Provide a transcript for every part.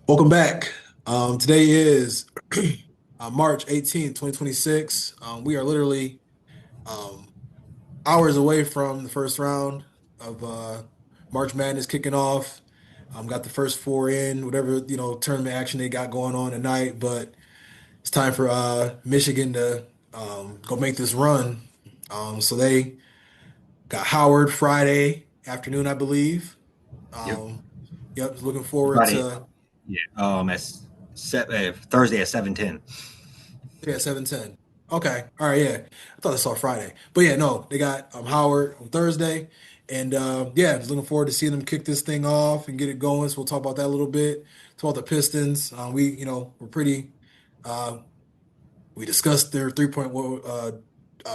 Welcome back. Today is March 18th, 2026. We are literally um, hours away from the first round of March Madness kicking off. Got the first four in, whatever, tournament action they got going on tonight. But it's time for Michigan to go make this run. So they got Howard Friday afternoon, I believe. Yep. Um, yep, looking forward Friday. to. Yeah. Thursday at 7:10. Yeah, 7:10. Okay. All right, yeah. I thought I saw Friday. But yeah, no, they got Howard on Thursday. And yeah, just looking forward to seeing them kick this thing off and get it going. So we'll talk about that a little bit. Talk about the Pistons. We're pretty uh we discussed their three-point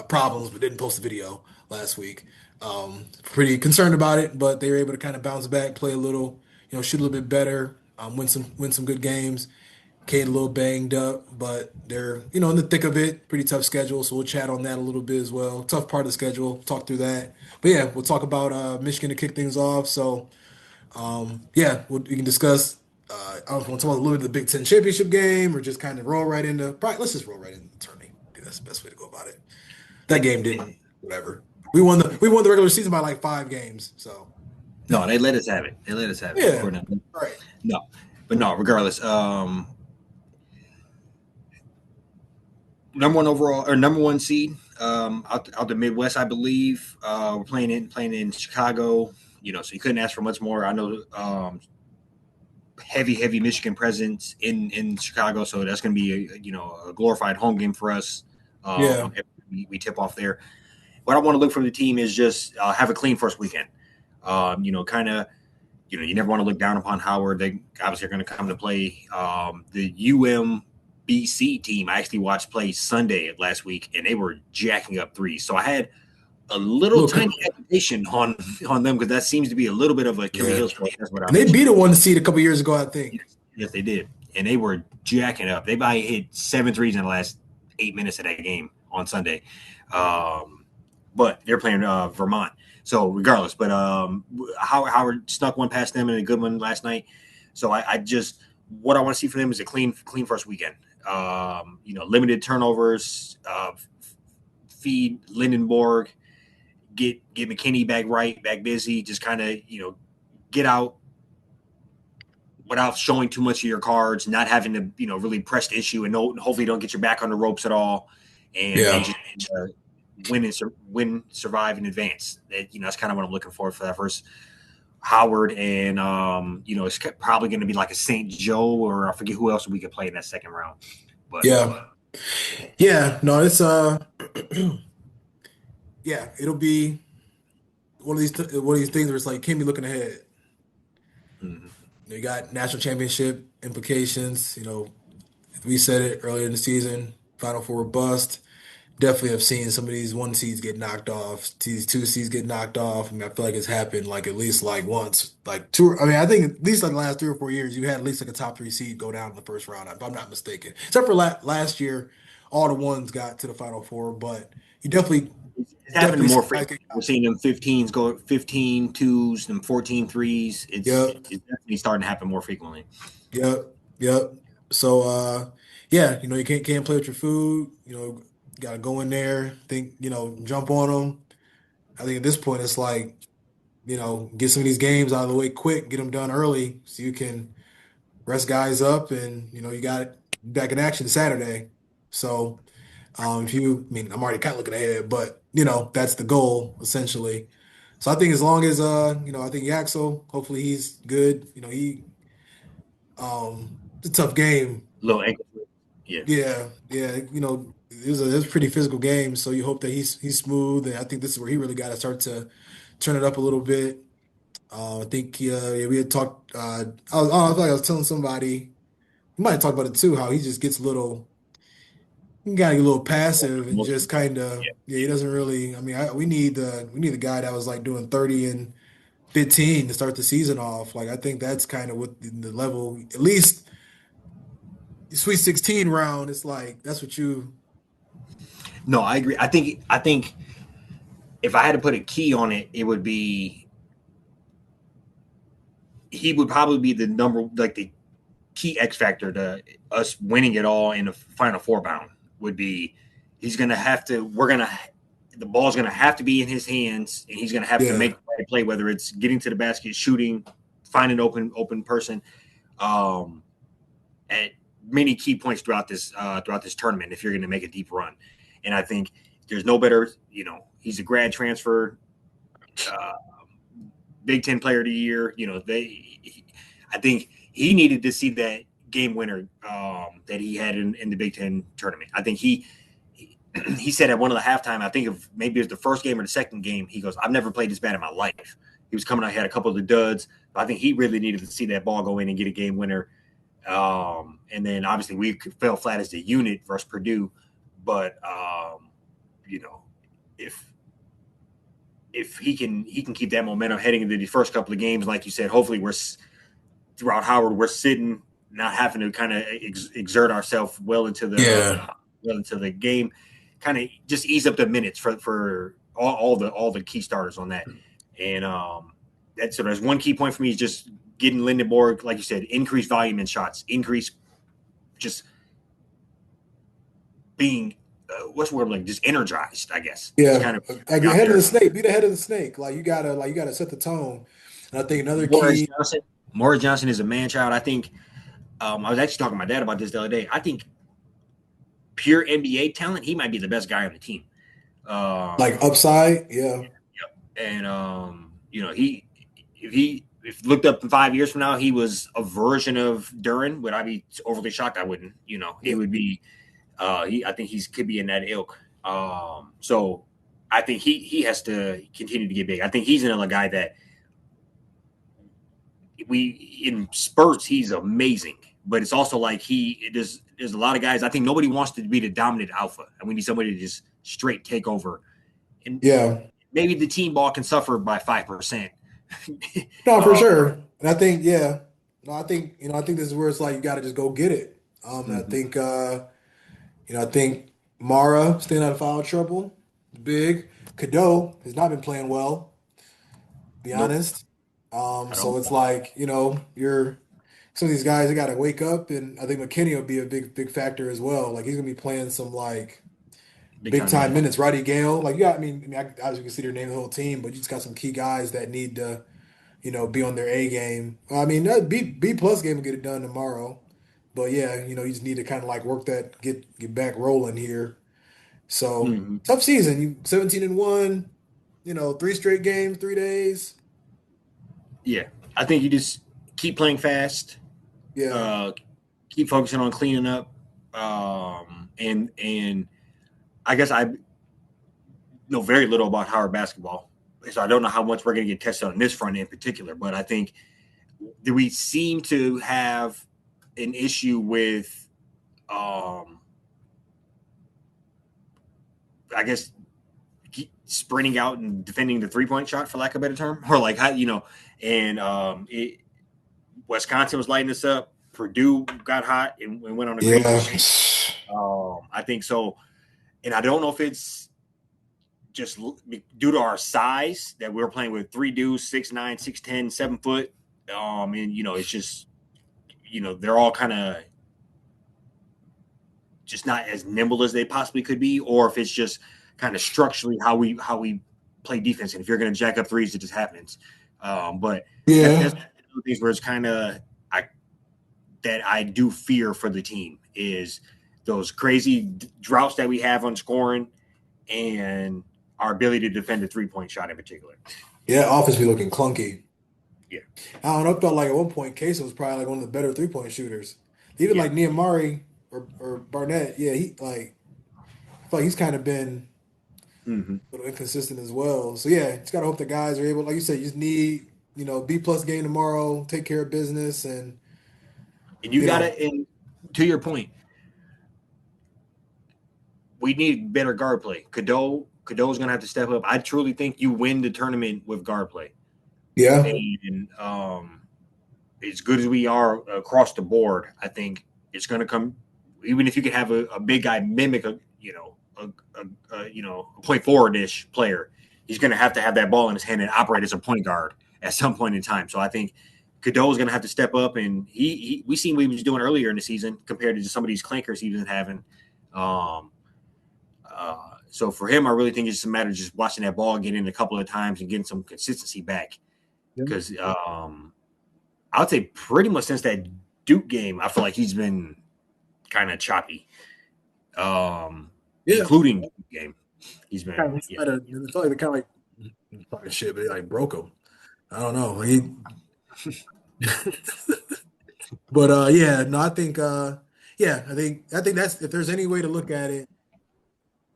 problems, but didn't post a video last week. Pretty concerned about it, but they were able to kind of bounce back, play a little, shoot a little bit better, win some good games. Cade a little banged up, but they're, in the thick of it. Pretty tough schedule, so we'll chat on that a little bit as well. Tough part of the schedule, talk through that. But yeah, we'll talk about Michigan to kick things off. So yeah, we can discuss. I don't know if we want to talk about a little bit of the Big Ten championship game or just kind of roll right into. Probably, let's just roll right into the tourney. I think that's the best way to go about it. That game didn't. Whatever. We won the regular season by like 5 games. So No, they let us have it. They let us have it. yeah, We're not. all right. No, but no. Regardless, number one overall or number one seed out the Midwest, I believe. We're playing in Chicago. So you couldn't ask for much more. I know heavy Michigan presence in Chicago, so that's going to be a glorified home game for us. Yeah, We tip off there. What I want to look from the team is just have a clean first weekend. Kind of, you never want to look down upon Howard. They obviously are going to come to play. The UMBC team I actually watched play Sunday last week, and they were jacking up threes. So I had a little look, tiny hesitation on them because that seems to be a little bit of a Achilles yeah, heel sport. That's what I and they mentioned beat a earlier. one seed a couple years ago, I think. Yes, they did, and they were jacking up. They probably hit 7 threes in the last 8 minutes of that game on Sunday. But they're playing Vermont. So regardless, but Howard snuck one past them and a good one last night. So I just what I want to see from them is a clean first weekend. Limited turnovers. Feed Lindenborg, get McKinney back busy. Just kind of get out without showing too much of your cards, not having to really press the issue, and hopefully don't get your back on the ropes at all, and Yeah. just win, survive, and advance. That's kind of what I'm looking for that first Howard, and it's probably going to be like a St. Joe, or I forget who else we could play in that second round. But Yeah. Yeah. No, it's yeah, it'll be one of these things where it's like, can't be looking ahead. mhm. You got national championship implications. We said it earlier in the season, Final Four bust. Definitely have seen some of these one seeds get knocked off, these two seeds get knocked off. I mean, I feel like it's happened like at least like once, like two. I mean, I think at least like the last 3 or 4 years, you had at least like a top three seed go down in the first round, if I'm not mistaken. Except for last year, all the ones got to the Final Four, but you definitely, It's happening definitely see more guys get frequently. We're seeing them 15s go 15 twos and 14 threes. yep, It's definitely starting to happen more frequently. yep, yep. So yeah, you can't play with your food. Got to go in there, think, jump on them. I think at this point it's like, get some of these games out of the way quick, get them done early so you can rest guys up and, you got it back in action Saturday. So, I mean, I'm already kind of looking ahead, but, that's the goal essentially. So I think as long as, I think Yaxel, hopefully he's good. It's a tough game. Little ankle. Yeah. Yeah, yeah, it was a pretty physical game, so you hope that he's smooth, and I think this is where he really got to start to turn it up a little bit. I think yeah, we had talked. I feel like I was telling somebody, we might have talked about it too, how he just gets a little, he got a little passive and just kind of, Yeah. yeah, he doesn't really. I mean, we need the guy that was like doing 30 and 15 to start the season off. Like I think that's kind of what the level, at least the Sweet 16 round. It's like that's what you. No, I agree. I think if I had to put a key on it, it would be he would probably be the number like the key X factor to us winning it all in the Final Four bound would be he's going to have to. The ball's going to have to be in his hands, and he's going to have to Yeah. make the right play, whether it's getting to the basket, shooting, find an open person. At many key points throughout this tournament, if you're going to make a deep run, and I think there's no better. He's a grad transfer, uh, Big Ten Player of the Year. I think he needed to see that game winner that he had in the Big Ten tournament. I think he said at one of the halftime, I think of maybe it was the first game or the second game, he goes, I've never played this bad in my life. He was coming out, had a couple of the duds, but I think he really needed to see that ball go in and get a game winner. And then obviously we fell flat as a unit versus Purdue, but if he can keep that momentum heading into the first couple of games, like you said, hopefully throughout Howard, we're sitting, not having to kind of exert ourselves well into the game, kind of just ease up the minutes for all the key starters on that. And so there's one key point for me is just getting Lindenborg, like you said, increase volume in shots, increase just being what's the word, like just energized, I guess. Just Yeah. kind of Like the out head of there. the snake, be the head of the snake. Like you gotta set the tone. And I think another Morris key, Johnson. Morris Johnson is a man child. I think I was actually talking to my dad about this the other day. I think pure NBA talent, he might be the best guy on the team. like upside, yeah. And if looked up 5 years from now, he was a version of Duran, would I be overly shocked? I wouldn't. It would be. I think he could be in that ilk. So I think he has to continue to get big. I think he's another guy that in spurts he's amazing, but it's also like there's a lot of guys. I think nobody wants to be the dominant alpha, and we need somebody to just straight take over. And Yeah. maybe the team ball can suffer by 5%. No, for uh, sure. And I think, yeah. No, I think this is where it's like you gotta just go get it. And I mm-hmm. think I think Mara staying out of foul trouble, big. Cadeau has not been playing well, to be Nope, honest. I So don't. it's like, you're some of these guys they gotta wake up, and I think McKinney will be a big factor as well. Like he's gonna be playing some like Big big time time minutes. minutes. Roddy Gale, like yeah, I was consider name the whole team, but you just got some key guys that need to, be on their A game. I mean, that B plus game will get it done tomorrow. But yeah, you just need to kind of like work that get back rolling here. So Mm-hmm. tough season. You 17-1, three straight games, 3 days. Yeah, I think you just keep playing fast, Yeah. uh, keep focusing on cleaning up, and I guess I know very little about Howard basketball, so I don't know how much we're going to get tested on this front in particular. But I think that we seem to have an issue with, I guess, sprinting out and defending the 3-point shot, for lack of a better term, or like how and Wisconsin was lighting us up. Purdue got hot and went on a crazy Yeah. streak. I think so, and I don't know if it's just due to our size that we're playing with three dudes, 6'9", 6'10", 7 foot. And it's just they're all kind of just not as nimble as they possibly could be, or if it's just kind of structurally how we play defense. And if you're going to jack up threes, it just happens. But that's Yeah. things where it's kind of that I do fear for the team is those crazy droughts that we have on scoring and our ability to defend the 3-point shot in particular. Yeah. Offense be looking clunky. Yeah. I don't know. I felt like at one point Casey was probably like one of the better 3-point shooters. Even Yeah. like Nehemiah or Barnett. Yeah. I feel like he's kind of been Mm-hmm. a little inconsistent as well. So yeah, just gotta hope the guys are able, like you said, you just need, B plus game tomorrow, take care of business, and And you you got know, to, and to your point, we need better guard play. Cadeau's going to have to step up. I truly think you win the tournament with guard play. yeah, And as good as we are across the board, I think it's going to come. Even if you can have a big guy mimic a point forward ish player, he's going to have that ball in his hand and operate as a point guard at some point in time. So I think Cadeau's going to have to step up, and we seen what he was doing earlier in the season compared to just some of these clankers he was having. Um, so for him, I really think it's just a matter of just watching that ball get in a couple of times and getting some consistency back. Yeah. Because I would say pretty much since that Duke game, I feel like he's been kind of choppy, Yeah. including the Duke game. He's been, It's yeah. like they kind of like talking shit, but they like broke him. I don't know. He, but yeah, no, I think yeah, I think that's if there's any way to look at it,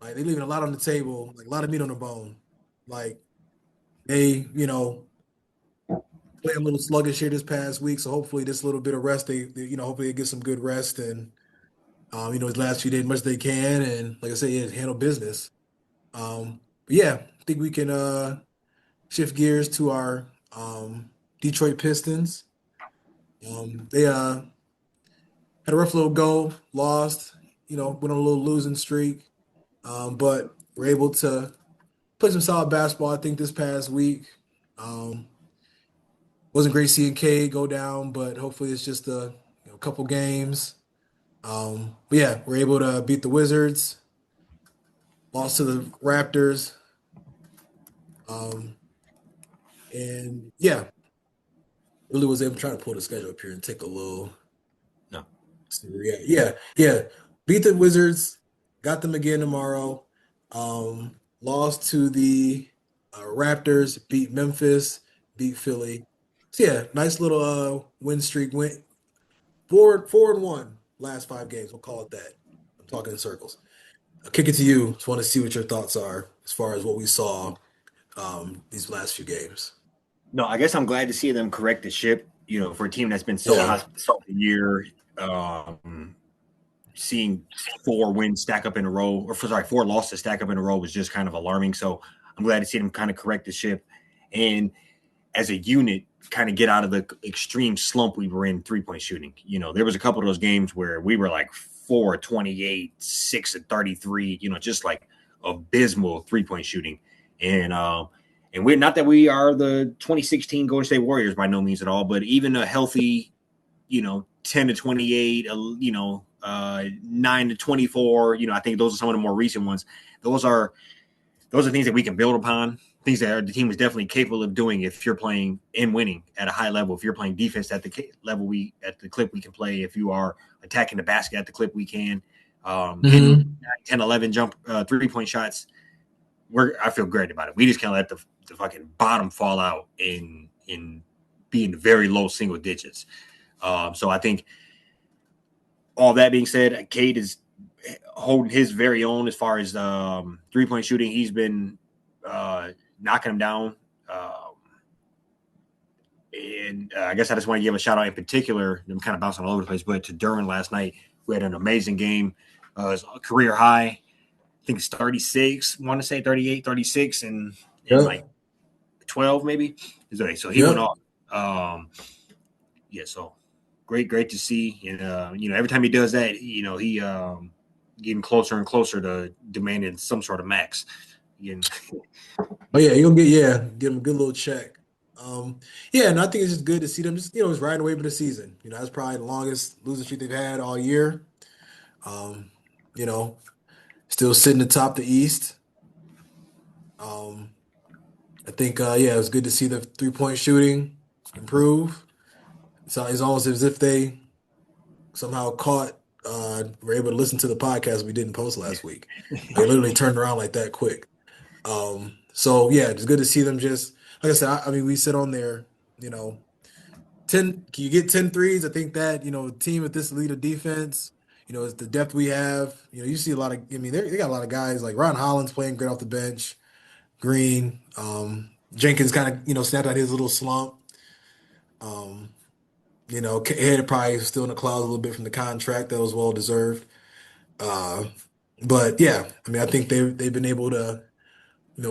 like they're leaving a lot on the table, like a lot of meat on the bone. Like they, play a little sluggish here this past week, so hopefully this little bit of rest, hopefully they get some good rest and his last few days as much as they can, and like I said, yeah, handle business. But yeah, I think we can shift gears to our Detroit Pistons. They had a rough little go, lost, went on a little losing streak, but were able to play some solid basketball, I think, this past week. Um, wasn't great seeing Cade go down, but hopefully it's just a couple games. But yeah, we're able to beat the Wizards, lost to the Raptors, um, and yeah, really was able to try to pull the schedule up here and take a little. No. Yeah. Beat the Wizards, got them again tomorrow. Lost to the Raptors, beat Memphis, beat Philly. So yeah, nice little win streak. Went 4-1 last 5 games. We'll call it that. I'm talking in circles. I'll kick it to you. Just want to see what your thoughts are as far as what we saw these last few games. No, I guess I'm glad to see them correct the ship. For a team that's been so Yeah. hot the year, um, seeing 4 wins stack up in a row, or sorry, 4 losses stack up in a row was just kind of alarming. So I'm glad to see them kind of correct the ship, and as a unit, kind of get out of the extreme slump we were in 3-point shooting. There was a couple of those games where we were like 4-28, 6-33. Just like abysmal 3-point shooting, and we're not that we are the 2016 Golden State Warriors by no means at all, but even a healthy, 10-28, 9-24. I think those are some of the more recent ones. Those are things that we can build upon. Things that the team is definitely capable of doing if you're playing and winning at a high level. If you're playing defense at the level at the clip we can play. If you are attacking the basket at the clip we can, hitting Hmm. 10, 11 jump 3-point shots. I feel great about it. We just can't let the fucking bottom fall out in being very low single digits. So I think all that being said, Cade is holding his very own as far as 3-point shooting. He's been knocking him down. And I guess I just want to give a shout out in particular. I'm kind of bouncing all over the place, but to Duran last night, who had an amazing game, his career high. I think it's 36. I want to say 38, 36, and in Yep. like 12 maybe. So he went Yep. off. Yeah, so great to see. And every time he does that, he getting closer and closer to demanding some sort of max. Again, Oh yeah, you're gonna give him a good little check. Yeah, and I think it's just good to see them just riding away with the season. That's probably the longest losing streak they've had all year. Um, you know, Still sitting atop the East. Um, I think yeah, it was good to see the 3-point shooting improve. It's almost as if they somehow were able to listen to the podcast we didn't post yeah. last week. They literally turned around like that quick. So yeah, it's good to see them just like I said. I mean, we sit on there, you know, 10. Can you get 10 threes? I think that team with this elite of defense, it's the depth we have. You see a lot of. I mean, they got a lot of guys like Ron Hollins playing great off the bench. Green, Jenkins kind of snapped out his little slump. Um, Head probably still in the clouds a little bit from the contract that was well deserved. Uh, but yeah, I mean, I think they've been able to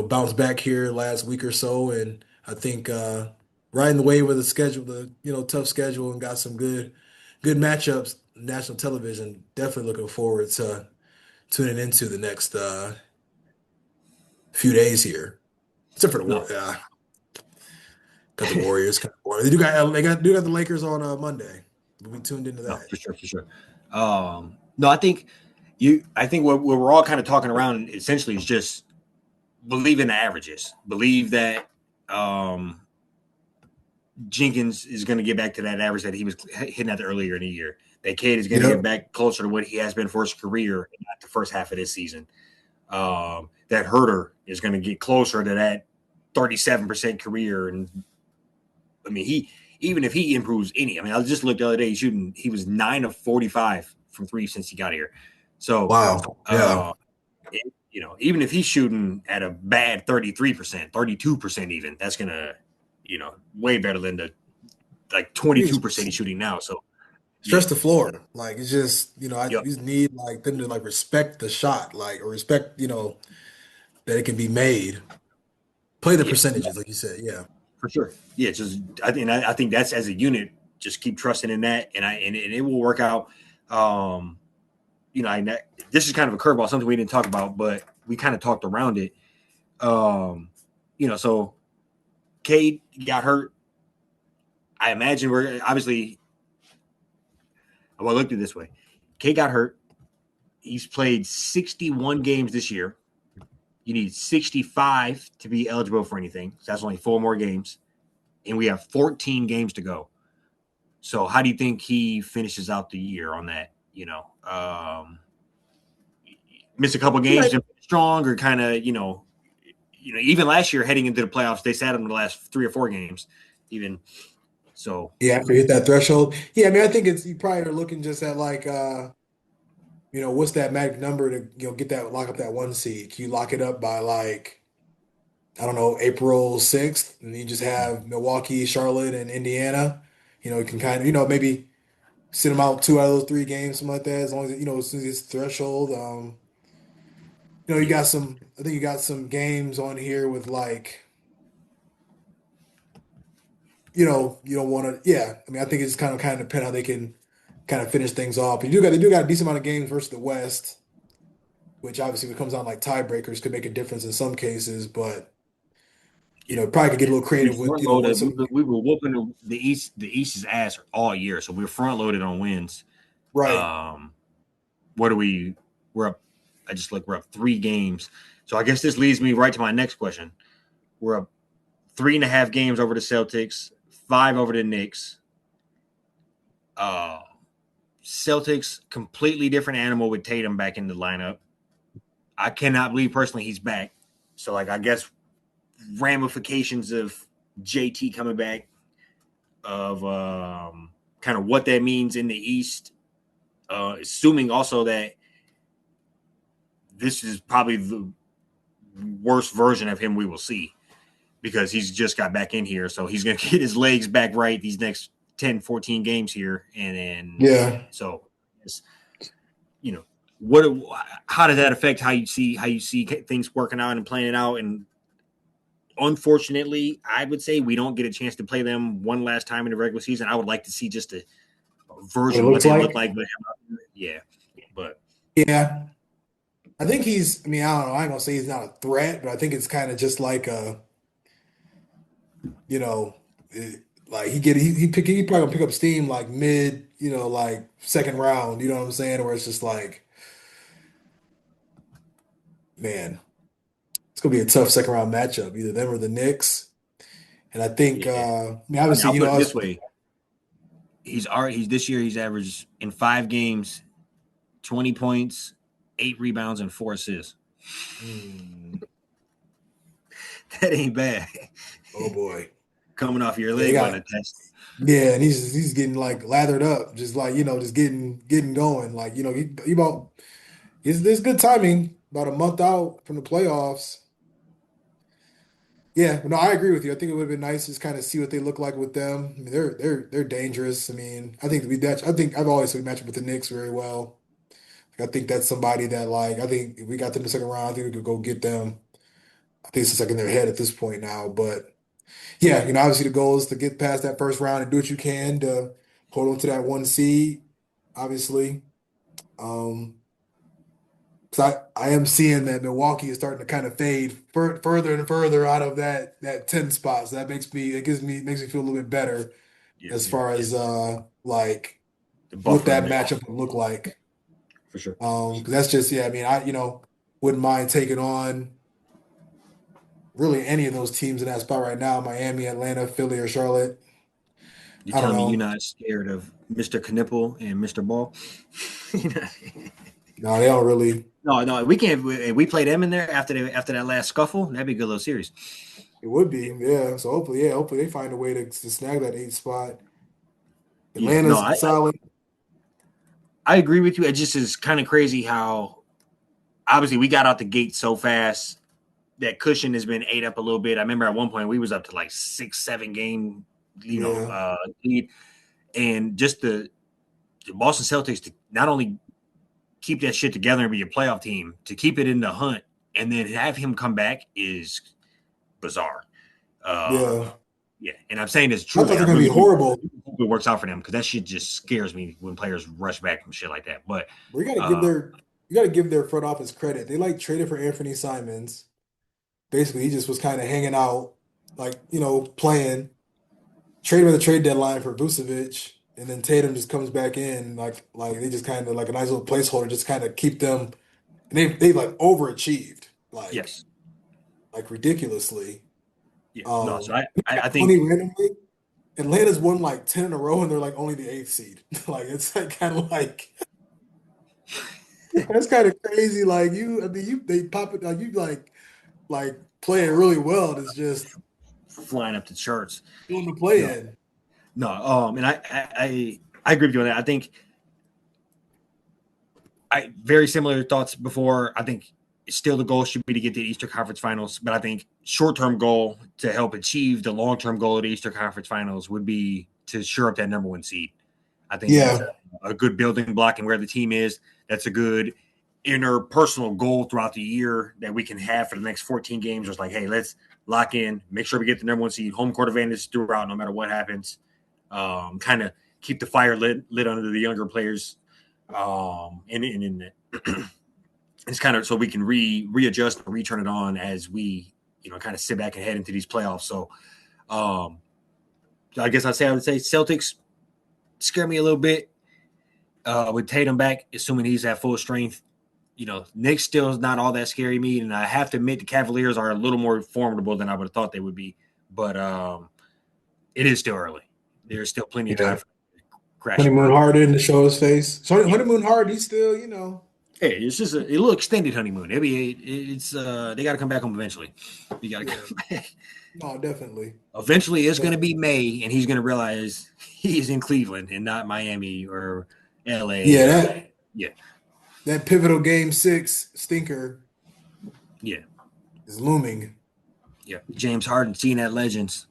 bounce back here last week or so, and I think riding the wave with the tough schedule, and got some good matchups. National television. Definitely looking forward to tuning into the next few days here. Except for the war, No, Got the Warriors. They do got the Lakers on Monday. We'll be tuned into No, that. for sure, for sure. No, I think you. I think what we're all kind of talking around essentially is just believe in the averages. Believe that Jenkins is going to get back to that average that he was hitting at earlier in the year. That Cade is going to get Yep. back closer to what he has been for his career, not the first half of this season. That Herter is going to get closer to that 37% career. And I mean, even if he improves any, I mean, I just looked the other day, he was 9 of 45 from three since he got here. So, Wow. Yeah. even if he's shooting at a bad 33%, 32% even, that's going to, way better than the like You 22% he's just shooting now. So, stretch yeah. the floor. Like it's just, I Yep. just need like them to like respect the shot, like or respect, that it can be made. Play the Yeah. percentages, like you said. Yeah. For sure. Yeah, just I think that's as a unit, just keep trusting in that, and it will work out. Um, this is kind of a curveball, something we didn't talk about, but we kind of talked around it. So Cade got hurt. I imagine we're obviously. Well, I looked at it this way. Cade got hurt. He's played 61 games this year. You need 65 to be eligible for anything. So that's only 4 more games, and we have 14 games to go. So how do you think he finishes out the year on that? Miss a couple Yeah, games and strong, or kind of even last year heading into the playoffs, they sat him the last 3 or 4 games, even so. yeah, after you hit that threshold. Yeah, I mean, I think it's you probably are looking just at like what's that magic number to get that lock up that one seed? Can you lock it up by like I don't know, April 6th, and you just have Milwaukee, Charlotte, and Indiana. You can kind of, maybe sit them out 2 out of those 3 games, something like that, as long as as soon as it's threshold. You Yeah, got some I think you got some games on here with like, you don't want to yeah. I mean, I think it's kind of depend how they can kind of finish things off. But they do got a decent amount of games versus the West, which obviously if it comes down like tiebreakers could make a difference in some cases, but yeah. probably could get a little We creative with, front with loaded. some We were whooping the East's ass all year, so we were front loaded on wins. right. Um, what are we? We're up. I just look. We're up 3 games. So I guess this leads me right to my next question. We're up 3.5 games over the Celtics, 5 over the Knicks. Uh, Celtics completely different animal with Tatum back in the lineup. I cannot believe personally he's back. So like I guess ramifications of JT coming back, of kind of what that means in the East. Assuming also that this is probably the worst version of him we will see, because he's just got back in here. So he's going to get his legs back right these next 10, 14 games here. And then, Yeah. so, you know, what, how does that affect how you see things working out and playing out? And unfortunately, I would say we don't get a chance to play them one last time in the regular season. I would like to see just a What it version of what looks they look like. like. But yeah, but Yeah. I think I mean, I don't know. I ain't gonna say he's not a threat, but I think it's kind of just like you know, like he probably gonna pick up steam like mid, like second round, you know what I'm saying? Where it's just like, man, it's gonna be a tough second round matchup, either them or the Knicks. And I think, yeah, I mean, I mean, obviously, I'll put it us. this way: he's this year he's averaged in 5 games 20 points, 8 rebounds, and 4 assists. Hmm, That ain't bad. oh boy, Coming off your yeah, they leg got running test. yeah, and he's getting like lathered up, just like just getting going, like he about it's good timing, about a month out from the playoffs. Yeah, no, I agree with you. I think it would have been nice to just kind of see what they look like with them. I mean, they're dangerous. I mean, I think I've always matched up with the Knicks very well. Like, I think that's somebody that like I think if we got them in the second round, I think we could go get them. I think it's just like in their head at this point now. But yeah, obviously the goal is to get past that first round and do what you can to hold on to that one seed. Obviously, um, So I am seeing that Milwaukee is starting to kind of fade further and further out of that 10 spot. So that makes me feel a little bit better Yeah, as yeah, far yeah. as like The what buffer in that there matchup would look like. for sure. Because that's just, yeah, I mean, wouldn't mind taking on really any of those teams in that spot right now, Miami, Atlanta, Philly, or Charlotte. You I don't telling me you're know. not scared of Mr. Knipple and Mr. Ball? No, they don't really. No, no, we can't. We play them in there after that last scuffle. That'd be a good little series. It would be, yeah. So hopefully they find a way to snag that eighth spot. Yeah, no, Atlanta's solid. I agree with you. It just is kind of crazy how obviously we got out the gate so fast. That cushion has been ate up a little bit. I remember at one point we was up to like 6, 7 game, Yeah, lead, and just the Boston Celtics to not only keep that shit together and be a playoff team, to keep it in the hunt and then have him come back is bizarre. yeah. Yeah, and I'm saying this I truly. thought I they're gonna be really do horrible. hope it works out for them because that shit just scares me when players rush back from shit like that. But But uh, you gotta give their front office credit. They like traded for Anthony Simons. Basically, he just was kind of hanging out, like, playing. Traded by the trade deadline for Vucevic, and then Tatum just comes back in like they just kind of like a nice little placeholder, just kind of keep them. And they like overachieved, yes, like ridiculously. yeah, no. So I Funny think randomly, Atlanta's won like 10 in a row, and they're like only the eighth seed. Like it's like kind of like that's kind of crazy. Like I mean, they pop it like you like playing really well. And it's just flying up the charts. doing the play No, in. no. And I agree with you on that. I think I very similar thoughts before. I think still the goal should be to get to the Eastern Conference Finals, but I think short term goal to help achieve the long term goal of the Eastern Conference Finals would be to shore up that number one seed. I think that's Yeah, a good building block and where the team is. That's a good inner personal goal throughout the year that we can have for the next 14 games. Just like, hey, let's lock in, make sure we get the number one seed, home court advantage throughout, no matter what happens. Kind of keep the fire lit under the younger players, and it's kind of so we can readjust and return it on as we kind of sit back and head into these playoffs. So um, I guess I would say Celtics scare me a little bit with Tatum back, assuming he's at full strength. Nick still is not all that scary to me, and I have to admit the Cavaliers are a little more formidable than I would have thought they would be. But it is still early. There's still plenty of time yeah. for crash and Honeymoon burn. Hard didn't show his face. So Yeah, Honeymoon Hard, he's still, hey, it's just a little extended honeymoon. It's they got to come back home eventually. You got to yeah. come back. No, definitely. Eventually, it's going to be Definitely. May, and he's going to realize he's in Cleveland and not Miami or Yeah, L.A. or yeah, that pivotal game 6 stinker yeah, is looming. yeah. James Harden, seeing that legends.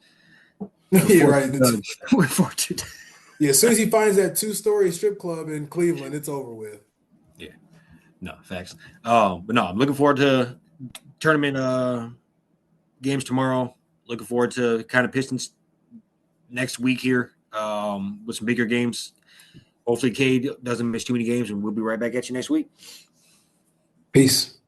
Look Yeah, forward right. to look forward to Yeah, as soon as he finds that 2-story strip club in Cleveland, it's over with. yeah, no facts. But no, I'm looking forward to tournament games tomorrow. Looking forward to kind of Pistons next week here with some bigger games. Hopefully, Cade doesn't miss too many games, and we'll be right back at you next week. Peace.